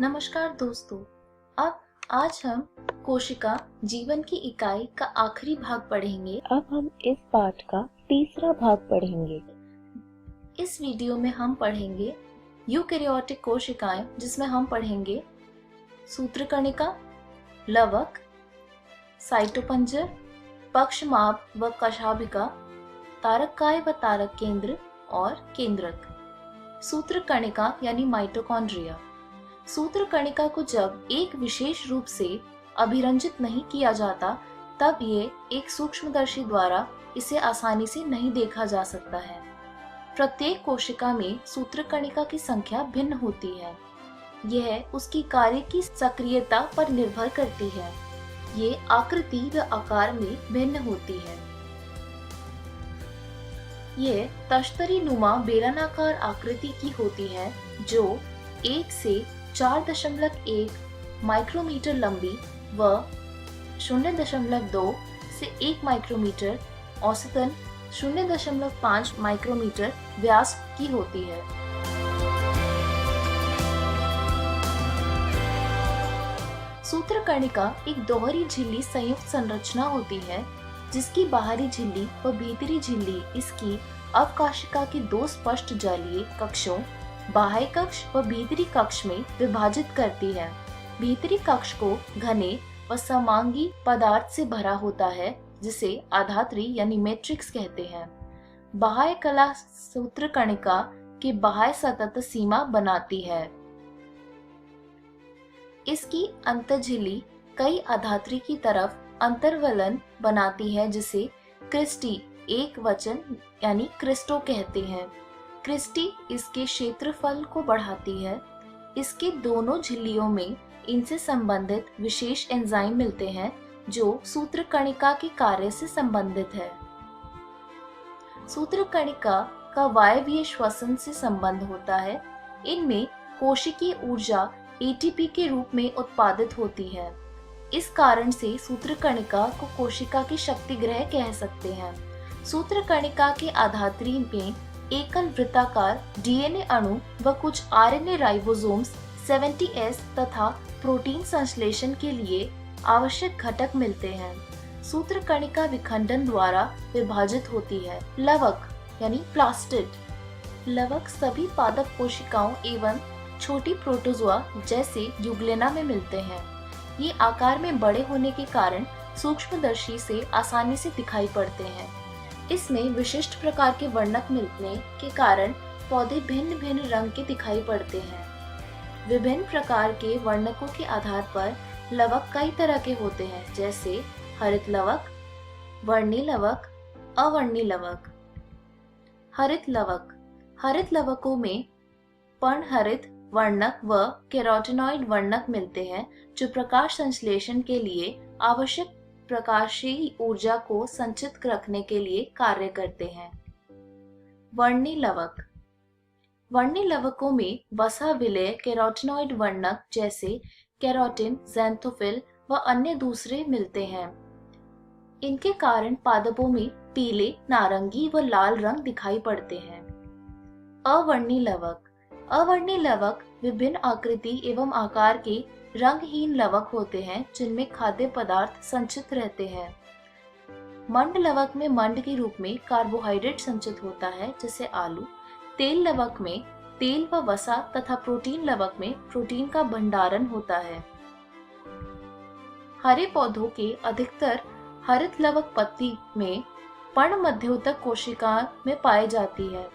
नमस्कार दोस्तों। अब आज हम कोशिका जीवन की इकाई का आखिरी भाग पढ़ेंगे। अब हम इस पाठ का तीसरा भाग पढ़ेंगे। इस वीडियो में हम पढ़ेंगे यूकेरियोटिक कोशिकाएं, जिसमें हम पढ़ेंगे सूत्रकणिका, लवक, साइटोपंजर, पक्षमाभ व कशाभिका, तारककाय व तारक केंद्र और केंद्रक। सूत्रकणिका यानी माइटोकॉन्ड्रिया। सूत्रकणिका को जब एक विशेष रूप से अभिरंजित नहीं किया जाता तब ये एक सूक्ष्मदर्शी द्वारा इसे आसानी से नहीं देखा जा सकता है। प्रत्येक कोशिका में सूत्रकणिका की संख्या भिन्न होती है। यह उसकी कार्य की सक्रियता पर निर्भर करती है। ये आकृति व आकार में भिन्न होती है। ये तश्तरी नुमा बेलनाकार आकृति की होती है जो 1 से 4.1 माइक्रोमीटर लंबी व 0.2 से 1 माइक्रोमीटर, औसतन 0.5 माइक्रोमीटर व्यास की होती है। सूत्रकणिका एक दोहरी झिल्ली संयुक्त संरचना होती है जिसकी बाहरी झिल्ली व भीतरी झिल्ली इसकी अवकाशिका के दो स्पष्ट जलीय कक्षों बाह्य कक्ष व भीतरी कक्ष में विभाजित करती है। भीतरी कक्ष को घने व समांगी पदार्थ से भरा होता है जिसे आधात्री यानी मैट्रिक्स कहते हैं। बाह्य कला सूत्रकणिका की बाह्य सतत सीमा बनाती है। इसकी अंतःझिल्ली कई आधात्री की तरफ अंतर्वलन बनाती है जिसे क्रिस्टी एक वचन यानी क्रिस्टो कहते हैं। क्रिस्टी इसके क्षेत्रफल को बढ़ाती है। इसके दोनों झिल्लियों में इनसे संबंधित विशेष एंजाइम मिलते हैं जो सूत्रकणिका के कार्य से संबंधित है। सूत्रकणिका का वायवीय श्वसन से संबंध होता है। इनमें कोशिकीय ऊर्जा एटीपी के रूप में उत्पादित होती है। इस कारण से सूत्रकणिका को कोशिका की शक्तिगृह कह सकते हैं। सूत्रकणिका के आधात्री में एकल वृत्ताकार डीएनए अणु व कुछ आरएनए राइबोसोम्स 70S तथा प्रोटीन संश्लेषण के लिए आवश्यक घटक मिलते हैं। सूत्रकणिका विखंडन द्वारा विभाजित होती है। लवक यानी प्लास्टिड। लवक सभी पादप कोशिकाओं एवं छोटी प्रोटोजोआ जैसे यूग्लेना में मिलते हैं। ये आकार में बड़े होने के कारण सूक्ष्मदर्शी से आसानी से दिखाई पड़ते हैं। इसमें विशिष्ट प्रकार के वर्णक मिलने के कारण पौधे भिन्न भिन्न रंग के दिखाई पड़ते हैं। विभिन्न प्रकार के वर्णकों के आधार पर लवक कई तरह के होते हैं, जैसे हरित लवक, वर्णी लवक, अवर्णी लवक। हरित लवक। हरित लवकों में पर्णहरित वर्णक व कैरोटिनॉइड वर्णक मिलते हैं जो प्रकाश संश्लेषण के लिए आवश्यक प्रकाशीय ऊर्जा को संचित रखने के लिए कार्य करते हैं। वर्णी लवक। वर्णी लवकों में वसा विलय कैरोटिनॉइड वर्णक जैसे कैरोटिन, ज़ैंथोफिल व अन्य दूसरे मिलते हैं। इनके कारण पादपों में पीले, नारंगी व लाल रंग दिखाई पड़ते हैं। अवर्णी लवक। अवर्णी लवक विभिन्न आकृति एवं आकार के रंगहीन लवक होते हैं जिनमें खाद्य पदार्थ संचित रहते हैं। मंड लवक में मंड के रूप में कार्बोहाइड्रेट संचित होता है जैसे आलू। तेल लवक में तेल व वसा तथा प्रोटीन लवक में प्रोटीन का भंडारण होता है। हरे पौधों के अधिकतर हरित लवक पत्ती में पर्णमध्योतक कोशिका में पाई जाती है।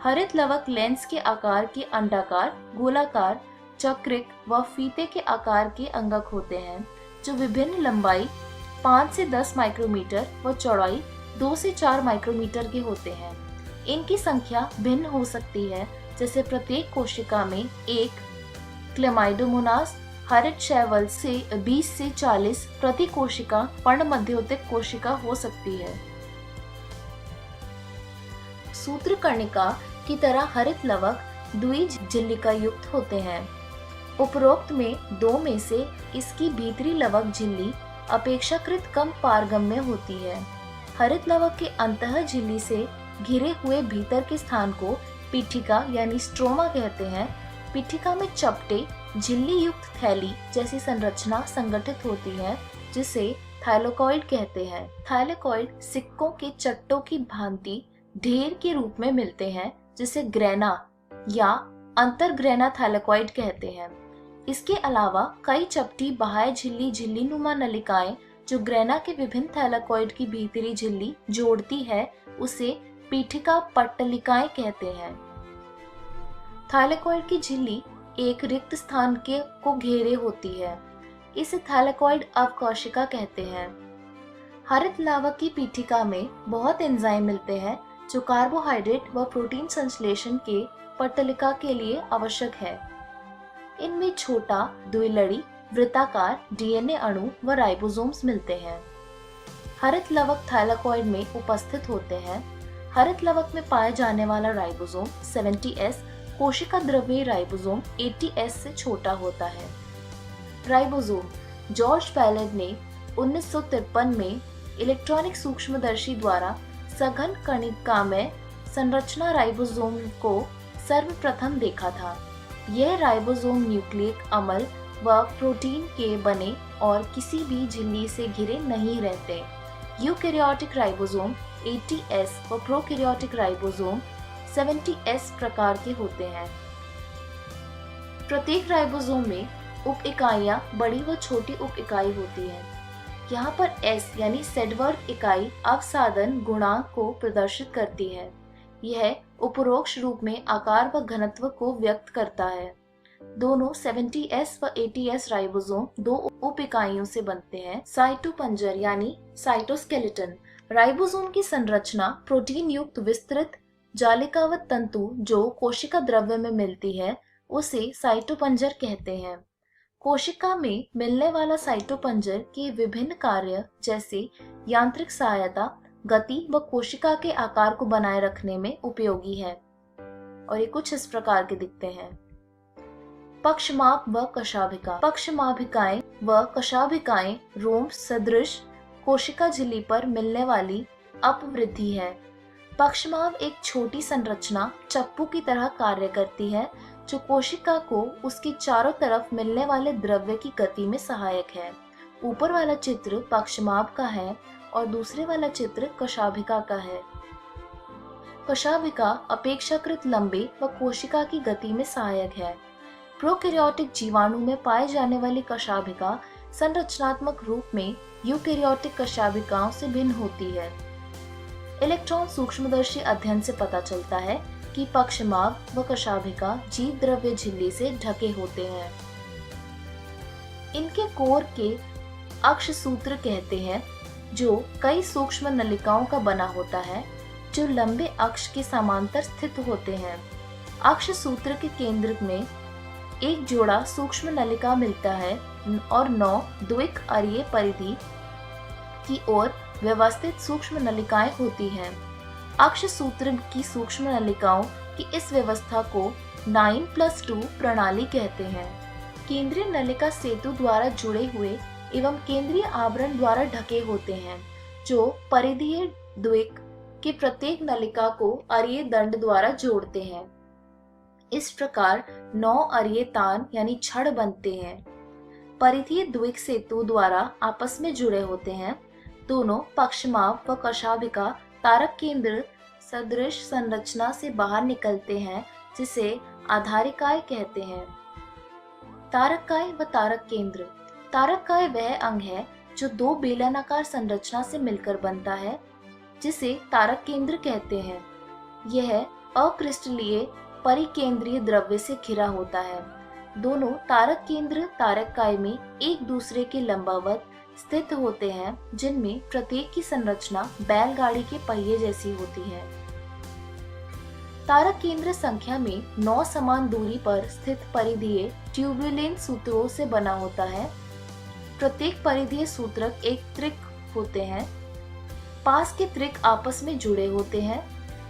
हरित लवक लेंस के आकार के अंडाकार, गोलाकार, चक्रिक व फीते के आकार के अंगक होते हैं जो विभिन्न लंबाई 5 से 10 माइक्रोमीटर व चौड़ाई 2 से 4 माइक्रोमीटर के होते हैं। इनकी संख्या भिन्न हो सकती है, जैसे प्रत्येक कोशिका में एक क्लेमाइडोमोनास हरित शैवाल से 20 से 40 प्रति कोशिका पर्णमध्योतक कोशिका हो सकती है। सूत्रकणिका की तरह हरित लवक द्विझिल्लिका युक्त होते हैं। उपरोक्त में दो में से इसकी भीतरी लवक झिल्ली अपेक्षाकृत कम पारगम्य होती है। हरित लवक के अंतः झिल्ली से घिरे हुए भीतर के स्थान को पीठिका यानी स्ट्रोमा कहते हैं। पीठिका में चपटे झिल्ली युक्त थैली जैसी संरचना संगठित होती है, जिसे थाइलेकॉइड कहते हैं। थाइलेकॉइड सिक्कों के चट्टों की भांति ढेर के रूप में मिलते हैं, जिसे ग्रेना या अंतरग्रेना थाइलेकॉइड कहते हैं। इसके अलावा कई चपटी बाह्य झिल्ली झिल्लीनुमा नलिकाएं जो ग्रेना के विभिन्न थाइलेकॉइड की भीतरी झिल्ली जोड़ती है, उसे पीठिका पट्टलिकाएं कहते हैं। थाइलेकॉइड की झिल्ली एक रिक्त स्थान को घेरे होती है। इसे थाइलेकॉइड अवकोशिका कहते हैं। हरित लावक की पीठिका में बहुत एंजाइम मिलते हैं जो कार्बोहाइड्रेट व प्रोटीन संश्लेषण के पट्टलिका के लिए आवश्यक है। इनमें छोटा द्विलड़ी वृत्ताकार डीएनए अणु व राइबोसोम्स मिलते हैं। हरित लवक थाइलेकॉइड में उपस्थित होते हैं। हरित लवक में पाया जाने वाला राइबोसोम 70S कोशिका द्रव्य राइबोसोम 80S से छोटा होता है। राइबोसोम जॉर्ज पैलेड ने 1953 में इलेक्ट्रॉनिक सूक्ष्मदर्शी द्वारा सघन कणिका में संरचना राइबोसोम को सर्वप्रथम देखा था। यह राइबोसोम न्यूक्लिक अम्ल व प्रोटीन के बने और किसी भी झिल्ली से घिरे नहीं रहते। यूकैरियोटिक राइबोसोम 80S व प्रोकैरियोटिक राइबोसोम 70S प्रकार के होते हैं। प्रत्येक राइबोसोम में उप इकाइयां बड़ी व छोटी उप इकाई होती हैं। यहाँ पर S यानी सेडवर्ग इकाई अवसादन गुणांक को प्रदर्शित करती है। यह उपरोक्त रूप में आकार व घनत्व को व्यक्त करता है। दोनों 70S व 80S राइबोसोम दो उप इकाइयों से बनते हैं। साइटोपंजर यानी साइटोस्केलेटन। राइबोसोम की संरचना प्रोटीन युक्त विस्तृत जालिकावत तंतु जो कोशिका द्रव्य में मिलती है, उसे साइटोपंजर कहते हैं। कोशिका में मिलने वाला साइटोपंजर के विभिन्न कार्य जैसे यांत्रिक सहायता, गति व कोशिका के आकार को बनाए रखने में उपयोगी है। और ये कुछ इस प्रकार के दिखते हैं। पक्षमाप व कशाभिका। पक्षमाभिकाएं व कशाभिकाएं रोम सदृश कोशिका झिल्ली पर मिलने वाली अपवृद्धि है। पक्षमाभ एक छोटी संरचना चप्पू की तरह कार्य करती है जो कोशिका को उसके चारों तरफ मिलने वाले द्रव्य की गति में सहायक है। ऊपर वाला चित्र पक्षमाभ का है और दूसरे वाला चित्र कशाभिका का है। कशाभिका अपेक्षाकृत लंबे व कोशिका की गति में सहायक है। प्रोकैरियोटिक जीवाणु में पाए जाने वाली कशाभिका संरचनात्मक रूप में यूकैरियोटिक कशाभिकाओं से भिन्न होती है। इलेक्ट्रॉन सूक्ष्मदर्शी अध्ययन से पता चलता है कि पक्षमाभ व कशाभिका जीव द्रव्य झिल्ली से ढके होते हैं। इनके कोर के अक्ष सूत्र कहते हैं, जो कई सूक्ष्म नलिकाओं का बना होता है जो लंबे अक्ष के समांतर स्थित होते हैं। अक्ष सूत्र के केंद्र में एक जोड़ा सूक्ष्म नलिका मिलता है और 9 द्विक अरीय परिधि की ओर व्यवस्थित सूक्ष्म नलिकाएं होती हैं। अक्ष सूत्र की सूक्ष्म नलिकाओं की इस व्यवस्था को 9+2 प्रणाली कहते हैं। केंद्रीय नलिका सेतु द्वारा जुड़े हुए एवं केंद्रीय आवरण द्वारा ढके होते हैं, जो परिधीय द्विक के प्रत्येक नलिका को अरीय दंड द्वारा जोड़ते हैं। इस प्रकार 9 अरीय तान यानी छड़ बनते हैं। परिधीय द्विक सेतु द्वारा आपस में जुड़े होते हैं। दोनों पक्षमाभ व कशाभिका तारक केंद्र सदृश संरचना से बाहर निकलते हैं, जिसे आधारिकाय कहते हैं। तारककाय व तारक केंद्र। तारककाय वह अंग है जो 2 बेलनाकार संरचना से मिलकर बनता है, जिसे तारक केंद्र कहते हैं। यह अक्रिस्टलीय परिकेंद्रीय द्रव्य से घिरा होता है। दोनों तारक केंद्र तारककाय में एक दूसरे के लंबवत स्थित होते हैं, जिनमें प्रत्येक की संरचना बैलगाड़ी के पहिए जैसी होती है। तारक केंद्र संख्या में 9 समान दूरी पर स्थित परिधीय ट्यूबुलेन सूत्रों से बना होता है। प्रत्येक परिधीय सूत्रक एक त्रिक होते हैं। पास के त्रिक आपस में जुड़े होते हैं।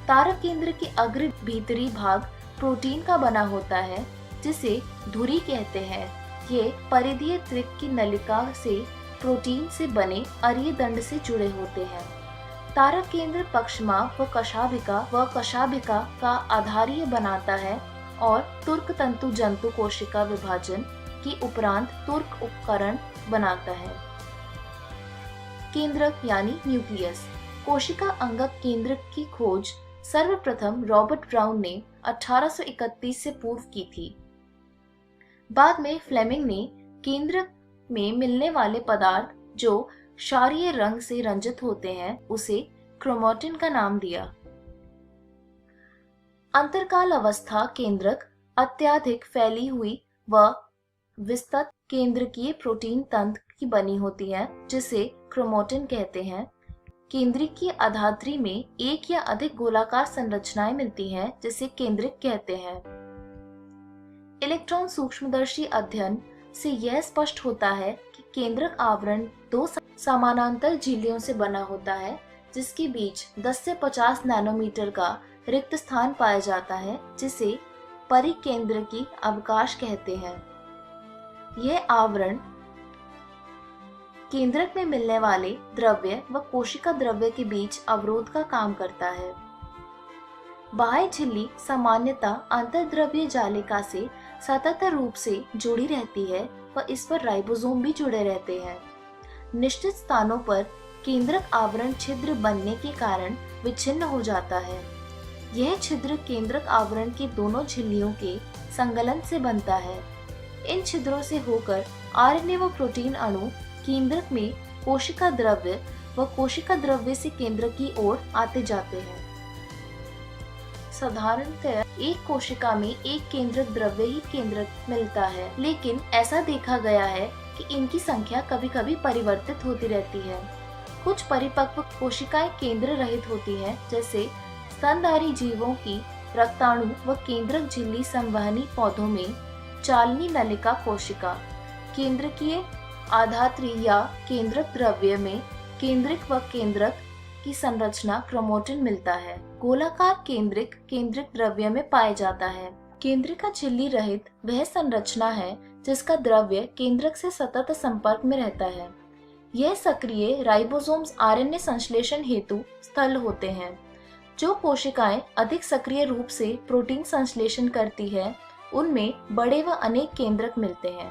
तारक केंद्र के अग्र भीतरी भाग प्रोटीन का बना होता है, जिसे धुरी कहते हैं। ये परिधीय त्रिक की नलिका से प्रोटीन से बने अरीय दंड से जुड़े होते हैं। तारक केंद्र पक्षमाभ व कशाभिका का आधारीय बनाता है और तुर्क तंतु जंतु कोशिका विभाजन की उपरांत तुर्क उपकरण बनाता है। केंद्रक यानी न्यूक्लियस। कोशिका अंगक केंद्रक की खोज सर्वप्रथम रॉबर्ट ब्राउन ने 1831 से पूर्व की थी। बाद में फ्लेमिंग ने केंद्रक में मिलने वाले पदार्थ जो क्षारीय रंग से रंजित होते हैं उसे क्रोमैटिन का नाम दिया। अंतरकाल अवस्था केंद्रक अत्यधिक फैली हुई व विस्तृत केंद्रकीय प्रोटीन तंत्र की बनी होती है जिसे क्रोमैटिन कहते हैं। केंद्रकीय आधात्री में एक या अधिक गोलाकार संरचनाएं मिलती हैं जिसे केंद्रक कहते हैं। इलेक्ट्रॉन सूक्ष्मदर्शी अध्ययन से यह स्पष्ट होता है कि केंद्रक आवरण दो समानांतर झिल्लियों से बना होता है जिसके बीच 10 से 50 नैनोमीटर का रिक्त स्थान पाया जाता है जिसे परिकेंद्रकी अवकाश कहते हैं। यह आवरण केंद्रक में मिलने वाले द्रव्य व कोशिका द्रव्य के बीच अवरोध का काम करता है। बाह्य झिल्ली सामान्यतः अंतर्द्रव्य जालिका से सतत रूप से जुड़ी रहती है व इस पर राइबोसोम भी जुड़े रहते हैं। निश्चित स्थानों पर केंद्रक आवरण छिद्र बनने के कारण विच्छिन्न हो जाता है। यह छिद्र केंद्रक आवरण की दोनों झिल्लियों के संगलन से बनता है। इन छिद्रों से होकर आरएनए व प्रोटीन अणु केंद्रक में कोशिका द्रव्य व कोशिका द्रव्य से केंद्रक की ओर आते जाते हैं। साधारणतः एक कोशिका में एक केंद्रक द्रव्य ही केंद्रक मिलता है, लेकिन ऐसा देखा गया है कि इनकी संख्या कभी कभी परिवर्तित होती रहती है। कुछ परिपक्व कोशिकाएं केंद्र रहित होती हैं, जैसे स्तनधारी जीवों की रक्ताणु व केंद्रक झिल्ली संवहनी पौधों में चालनी नलिका कोशिका। केंद्रकीय आधात्री या केंद्रक द्रव्य में केंद्रक व केंद्रक की संरचना क्रोमैटिन मिलता है। गोलाकार केंद्रक द्रव्य में पाया जाता है। केंद्रिका झिल्ली रहित वह संरचना है जिसका द्रव्य केंद्रक से सतत संपर्क में रहता है। यह सक्रिय राइबोसोम्स आरएनए संश्लेषण हेतु स्थल होते हैं। जो कोशिकाएं अधिक सक्रिय रूप से प्रोटीन संश्लेषण करती है उनमें बड़े व अनेक केंद्रक मिलते हैं।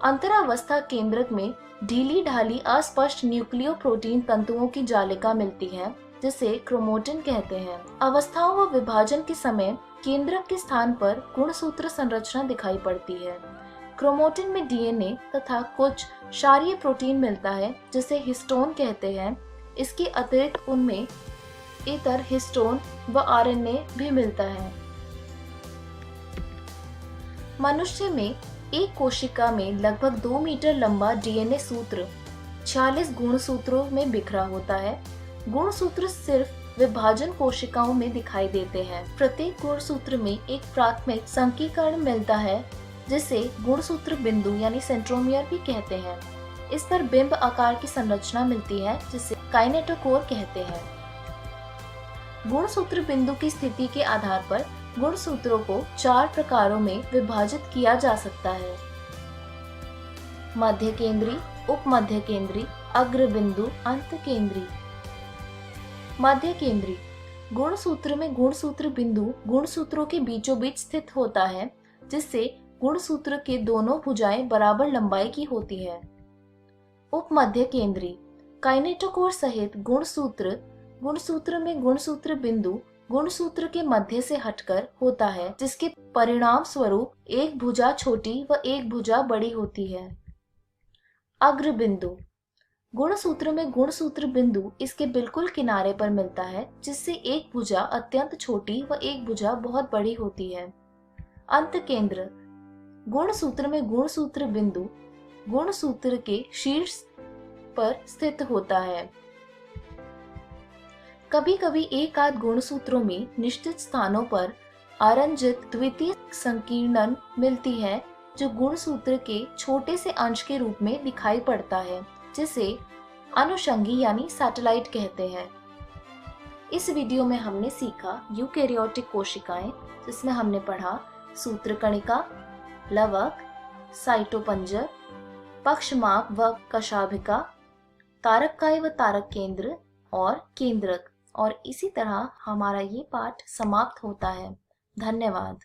अंतरावस्था केंद्रक में ढीली ढाली अस्पष्ट न्यूक्लियो प्रोटीन तंतुओं की जालिका मिलती है जिसे क्रोमैटिन कहते हैं। अवस्थाओं व विभाजन के समय केंद्रक के स्थान पर गुणसूत्र संरचना दिखाई पड़ती है। क्रोमैटिन में डीएनए तथा कुछ क्षारीय प्रोटीन मिलता है जिसे हिस्टोन कहते हैं। इसके अतिरिक्त उनमें इतर हिस्टोन व आरएनए भी मिलता है। मनुष्य में एक कोशिका में लगभग 2 मीटर लंबा डीएनए सूत्र 46 गुणसूत्रों में बिखरा होता है। गुणसूत्र सिर्फ विभाजन कोशिकाओं में दिखाई देते हैं। प्रत्येक गुणसूत्र में एक प्राथमिक संकीकरण मिलता है जिसे गुणसूत्र बिंदु यानी सेंट्रोमियर भी कहते हैं। इस पर बिंब आकार की संरचना मिलती है जिसे काइनेटोकोर कहते हैं। गुणसूत्र बिंदु की स्थिति के आधार पर गुणसूत्रों को 4 प्रकारों में विभाजित किया जा सकता है: मध्य केंद्री, उप मध्य केंद्री, अग्र बिंदु, अंत केंद्री। मध्य केंद्री गुणसूत्र में गुणसूत्र बिंदु गुणसूत्रों के बीचों बीच स्थित होता है जिससे गुणसूत्र के दोनों भुजाएं बराबर लंबाई की होती है। उप मध्य केंद्री काइनेटोकोर सहित गुणसूत्र में गुणसूत्र बिंदु गुणसूत्र के मध्य से हटकर होता है जिसके परिणाम स्वरूप एक भुजा छोटी व एक भुजा बड़ी होती है। अग्र बिंदु गुणसूत्र में गुणसूत्र बिंदु इसके बिल्कुल किनारे पर मिलता है जिससे एक भुजा अत्यंत छोटी व एक भुजा बहुत बड़ी होती है। अंत केंद्र गुणसूत्र में गुणसूत्र बिंदु गुणसूत्र के शीर्ष पर स्थित होता है। कभी कभी एक आध गुणसूत्रों में निश्चित स्थानों पर आरंजित द्वितीय संकीर्णन मिलती है जो गुणसूत्र के छोटे से अंश के रूप में दिखाई पड़ता है जिसे अनुषंगी यानी सैटेलाइट कहते हैं। इस वीडियो में हमने सीखा यूकैरियोटिक कोशिकाएं जिसमें हमने पढ़ा सूत्रकणिका, लवक, साइटोपंजर, पक्षमाप व कशाभिका, तारककाय व तारक केंद्र और केंद्रक। और इसी तरह हमारा ये पाठ समाप्त होता है। धन्यवाद।